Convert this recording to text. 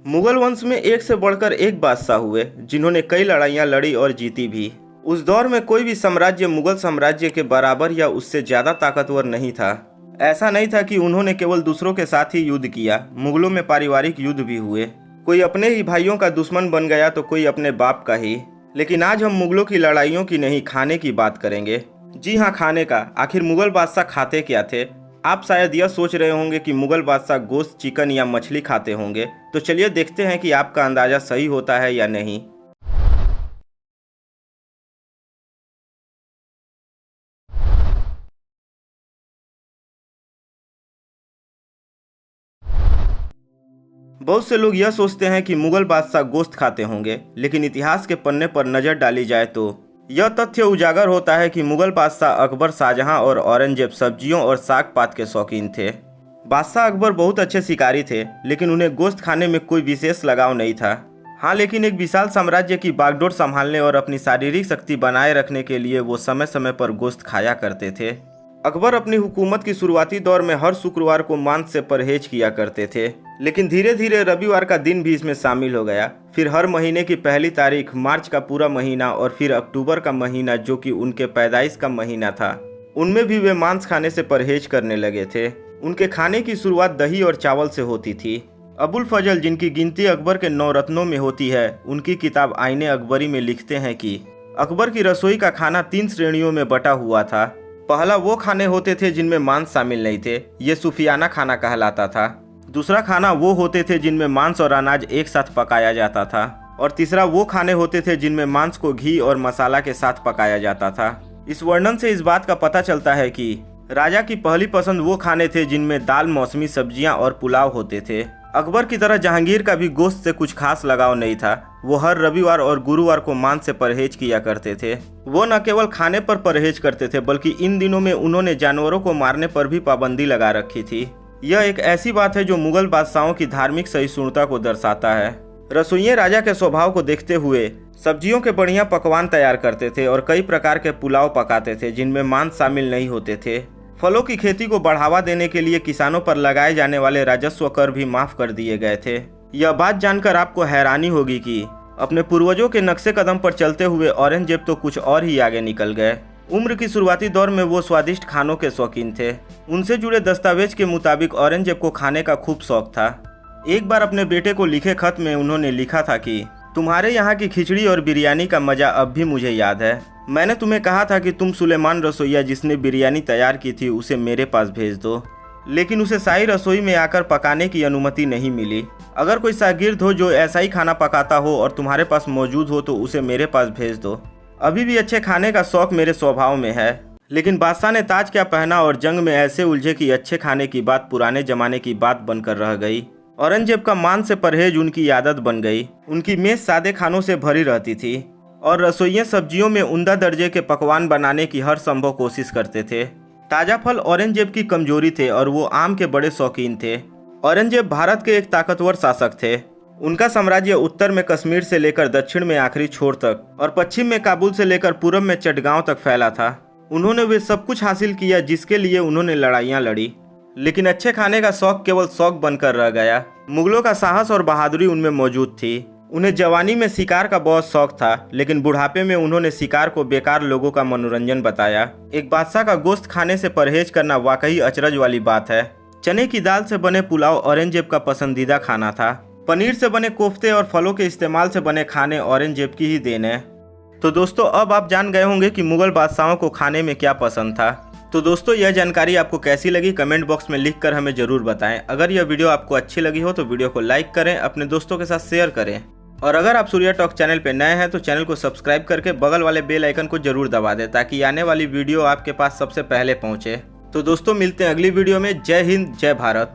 मुगल वंश में एक से बढ़कर एक बादशाह हुए जिन्होंने कई लड़ाइयाँ लड़ी और जीती भी। उस दौर में कोई भी साम्राज्य मुगल साम्राज्य के बराबर या उससे ज्यादा ताकतवर नहीं था। ऐसा नहीं था कि उन्होंने केवल दूसरों के साथ ही युद्ध किया, मुगलों में पारिवारिक युद्ध भी हुए। कोई अपने ही भाइयों का दुश्मन बन गया तो कोई अपने बाप का ही। लेकिन आज हम मुगलों की लड़ाइयों की नहीं, खाने की बात करेंगे। जी हाँ, खाने का। आखिर मुगल बादशाह खाते क्या थे? आप शायद यह सोच रहे होंगे कि मुगल बादशाह गोश्त, चिकन या मछली खाते होंगे। तो चलिए देखते हैं कि आपका अंदाजा सही होता है या नहीं। बहुत से लोग यह सोचते हैं कि मुगल बादशाह गोश्त खाते होंगे, लेकिन इतिहास के पन्ने पर नजर डाली जाए तो यह तथ्य उजागर होता है कि मुगल बादशाह अकबर, शाहजहां और औरंगजेब सब्जियों और साग पात के शौकीन थे। बादशाह अकबर बहुत अच्छे शिकारी थे, लेकिन उन्हें गोश्त खाने में कोई विशेष लगाव नहीं था। हाँ, लेकिन एक विशाल साम्राज्य की बागडोर संभालने और अपनी शारीरिक शक्ति बनाए रखने के लिए वो समय समय पर गोश्त खाया करते थे। अकबर अपनी हुकूमत की शुरुआती दौर में हर शुक्रवार को मांस से परहेज किया करते थे, लेकिन धीरे धीरे रविवार का दिन भी इसमें शामिल हो गया। फिर हर महीने की पहली तारीख, मार्च का पूरा महीना और फिर अक्टूबर का महीना जो कि उनके पैदाइश का महीना था, उनमें भी वे मांस खाने से परहेज करने लगे थे। उनके खाने की शुरुआत दही और चावल से होती थी। अबुल फजल, जिनकी गिनती अकबर के 9 रत्नों में होती है, उनकी किताब आईने अकबरी में लिखते हैं कि अकबर की रसोई का खाना 3 श्रेणियों में बटा हुआ था। पहला वो खाने होते थे जिनमें मांस शामिल नहीं थे, ये सूफियाना खाना कहलाता था। दूसरा खाना वो होते थे जिनमें मांस और अनाज एक साथ पकाया जाता था। और तीसरा वो खाने होते थे जिनमें मांस को घी और मसाला के साथ पकाया जाता था। इस वर्णन से इस बात का पता चलता है कि राजा की पहली पसंद वो खाने थे जिनमें दाल, मौसमी सब्जियां और पुलाव होते थे। अकबर की तरह जहांगीर का भी गोश्त से कुछ खास लगाव नहीं था। वो हर रविवार और गुरुवार को मांस से परहेज किया करते थे। वो न केवल खाने पर परहेज करते थे, बल्कि इन दिनों में उन्होंने जानवरों को मारने पर भी पाबंदी लगा रखी थी। यह एक ऐसी बात है जो मुगल बादशाहों की धार्मिक सहिष्णुता को दर्शाता है। रसोइये राजा के स्वभाव को देखते हुए सब्जियों के बढ़िया पकवान तैयार करते थे और कई प्रकार के पुलाव पकाते थे जिनमें मांस शामिल नहीं होते थे। फलों की खेती को बढ़ावा देने के लिए किसानों पर लगाए जाने वाले राजस्व कर भी माफ कर दिए गए थे। यह बात जानकर आपको हैरानी होगी कि अपने पूर्वजों के नक्शे कदम पर चलते हुए औरंगजेब तो कुछ और ही आगे निकल गए। उम्र की शुरुआती दौर में वो स्वादिष्ट खानों के शौकीन थे। उनसे जुड़े दस्तावेज के मुताबिक औरंगजेब को खाने का खूब शौक था। एक बार अपने बेटे को लिखे खत में उन्होंने लिखा था कि तुम्हारे यहाँ की खिचड़ी और बिरयानी का मजा अब भी मुझे याद है। मैंने तुम्हें कहा था कि तुम सुलेमान रसोइया जिसने बिरयानी तैयार की थी उसे मेरे पास भेज दो, लेकिन उसे शाही रसोई में आकर पकाने की अनुमति नहीं मिली। अगर कोई शागिर्द हो जो ऐसा ही खाना पकाता हो और तुम्हारे पास मौजूद हो तो उसे मेरे पास भेज दो। अभी भी अच्छे खाने का शौक मेरे स्वभाव में है। लेकिन बादशाह ने ताज क्या पहना और जंग में ऐसे उलझे कि अच्छे खाने की बात पुराने जमाने की बात बनकर रह गई। औरंगजेब का मांस से परहेज उनकी आदत बन गई। उनकी मेज सादे खानों से भरी रहती थी और रसोइये सब्जियों में उम्दा दर्जे के पकवान बनाने की हर संभव कोशिश करते थे। ताज़ा फल औरंगजेब की कमजोरी थे और वो आम के बड़े शौकीन थे। औरंगजेब भारत के एक ताकतवर शासक थे। उनका साम्राज्य उत्तर में कश्मीर से लेकर दक्षिण में आखिरी छोर तक और पश्चिम में काबुल से लेकर पूरब में चटगांव तक फैला था। उन्होंने वे सब कुछ हासिल किया जिसके लिए उन्होंने लड़ाइयाँ लड़ी, लेकिन अच्छे खाने का शौक केवल शौक बनकर रह गया। मुगलों का साहस और बहादुरी उनमें मौजूद थी। उन्हें जवानी में शिकार का बहुत शौक था, लेकिन बुढ़ापे में उन्होंने शिकार को बेकार लोगों का मनोरंजन बताया। एक बादशाह का गोश्त खाने से परहेज करना वाकई अचरज वाली बात है। चने की दाल से बने पुलाव औरंगजेब का पसंदीदा खाना था। पनीर से बने कोफ्ते और फलों के इस्तेमाल से बने खाने औरंगजेब की ही देन है। तो दोस्तों, अब आप जान गए होंगे कि मुगल बादशाहों को खाने में क्या पसंद था। तो दोस्तों, यह जानकारी आपको कैसी लगी कमेंट बॉक्स में लिखकर हमें जरूर बताएं। अगर यह वीडियो आपको अच्छी लगी हो तो वीडियो को लाइक करें, अपने दोस्तों के साथ शेयर करें और अगर आप सूर्या टॉक चैनल पे नए हैं तो चैनल को सब्सक्राइब करके बगल वाले बेल आइकन को जरूर दबा दें ताकि आने वाली वीडियो आपके पास सबसे पहले पहुंचे। तो दोस्तों, मिलते हैं अगली वीडियो में। जय हिंद, जय भारत।